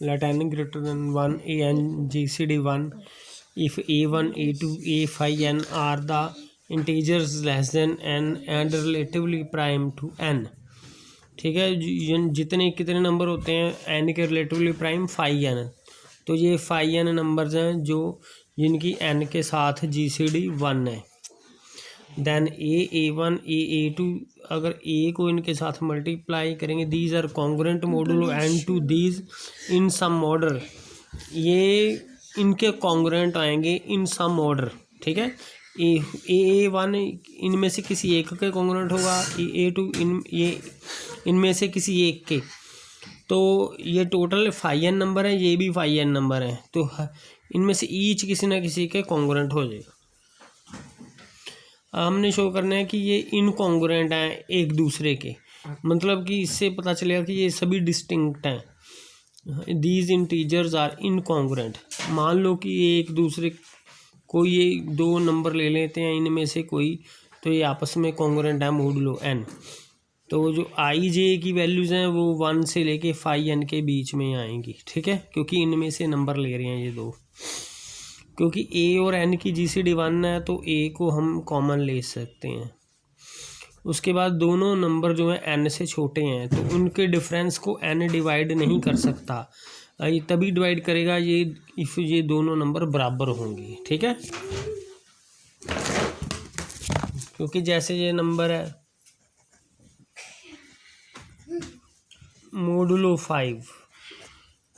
let n greater than 1 a n GCD 1 if a1 a2 a5 n are the integers less than n and relatively prime to n। ठीक है, जितने कितने number होते हैं n के relatively prime five N, तो ये five N numbers हैं जो जिनकी n के साथ GCD 1 है। देन a1 a2 अगर a को इनके साथ मल्टीप्लाई करेंगे, these are congruent modulo n to these in some order, ये इनके कॉन्ग्रुएंट आएंगे इन सम ऑर्डर। ठीक है, a1 इनमें से किसी एक के कॉन्ग्रुएंट होगा, a2 इनमें से किसी एक के, तो ये टोटल 5n नंबर है, ये भी 5n नंबर है, तो इनमें से ईच किसी ना किसी के कॉन्ग्रुएंट हो जाएगा। हमने शो करना है कि ये इनकॉन्ग्रुएंट हैं एक दूसरे के, मतलब कि इससे पता चलेगा कि ये सभी डिस्टिंक्ट हैं। These integers are incongruent. मान लो कि ये एक दूसरे कोई ये दो नंबर ले लेते हैं इनमें से कोई, तो ये आपस में कॉन्ग्रुएंट है मोडुलो n। तो जो आई जे की वैल्यूज़ हैं वो 1 से लेके 5n के बीच में आएंगी। ठीक है, क्योंकि इनमें से नंबर ले रहे हैं ये दो, क्योंकि a और n की GCD 1 है तो a को हम कॉमन ले सकते हैं। उसके बाद दोनों नंबर जो हैं n से छोटे हैं तो उनके डिफरेंस को n डिवाइड नहीं कर सकता, तभी डिवाइड करेगा ये इफ़ ये दोनों नंबर बराबर होंगे। ठीक है, क्योंकि जैसे ये नंबर है मोडुलो 5,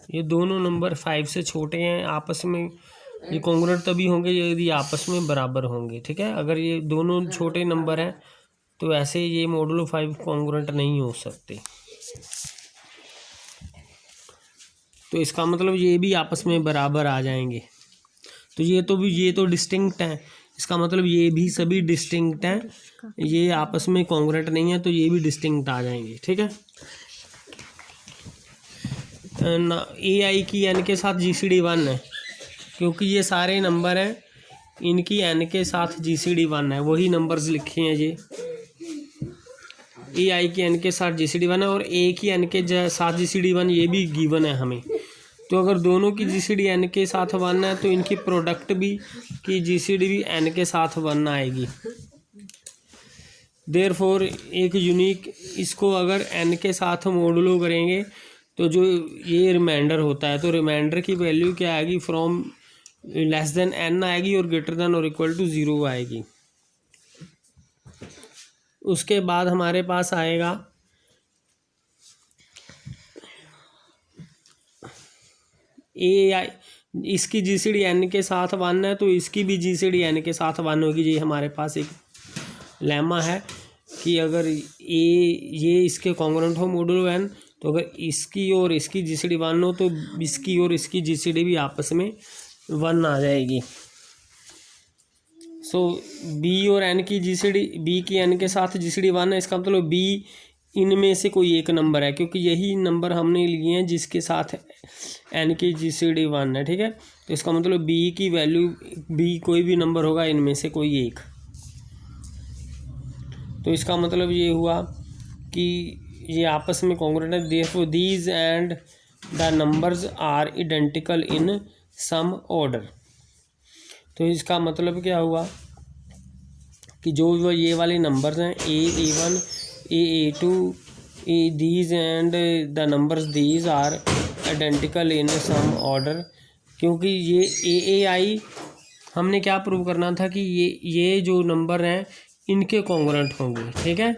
ये दोनों नंबर 5 से छोटे हैं, आपस में ये कॉन्ग्रुएंट तभी होंगे यदि आपस में बराबर होंगे। ठीक है, अगर ये दोनों छोटे नंबर हैं तो ऐसे ये मोडुलो 5 कॉन्ग्रुएंट नहीं हो सकते। तो इसका मतलब ये भी आपस में बराबर आ जाएंगे, तो ये तो डिस्टिंक्ट हैं, इसका मतलब ये भी सभी डिस्टिंक्ट हैं, ये आपस में कॉन्ग्रुएंट नहीं है तो ये भी डिस्टिंक्ट आ जाएंगे। ठीक है, ए आई की n के साथ GCD 1 है, क्योंकि ये सारे नंबर हैं इनकी n के साथ GCD 1 है, वही नंबर्स लिखे हैं ये। ए आई की n के साथ GCD 1 है और a की n के साथ GCD 1 ये भी गिवन है हमें। तो अगर दोनों की GCD n के साथ 1 है तो इनकी प्रोडक्ट भी की GCD भी n के साथ 1 आएगी। देयरफॉर एक यूनिक, इसको अगर n के साथ मॉडुलो करेंगे तो जो ये रिमाइंडर होता है, तो रिमाइंडर की वैल्यू क्या आएगी, फ्रॉम लेस देन n आएगी और ग्रेटर देन और इक्वल टू 0 आएगी। उसके बाद हमारे पास आएगा ए आई, इसकी GCD n के साथ 1 है तो इसकी भी GCD n के साथ 1 होगी। ये हमारे पास एक लेमा है कि अगर ये इसके कॉन्ग्रुएंट हो मोडुलो n, तो अगर इसकी और इसकी GCD 1 हो तो इसकी और इसकी GCD भी आपस में 1 आ जाएगी। सो b और n की GCD, b की n के साथ GCD 1 है, इसका मतलब b इनमें से कोई एक नंबर है, क्योंकि यही नंबर हमने लिए हैं जिसके साथ n की GCD 1 है। ठीक है, तो इसका मतलब b की वैल्यू, b कोई भी नंबर होगा इनमें से कोई एक, तो इसका मतलब ये हुआ कि ये आपस में कॉन्ग्रुएंट है। Therefore these and the numbers are identical in some order. तो इसका मतलब क्या हुआ कि जो ये वाले नंबर्स हैं a1 a2 these and the numbers these are identical in some order, क्योंकि ये ai हमने क्या प्रूव करना था कि ये जो नंबर हैं इनके कॉन्ग्रुएंट होंगे। ठीक है,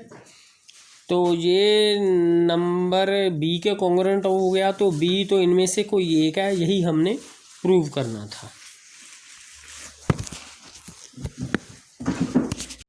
तो ये नंबर b के कॉन्ग्रुएंट हो गया, तो b तो इनमें से कोई एक है, यही हमने प्रूव करना था।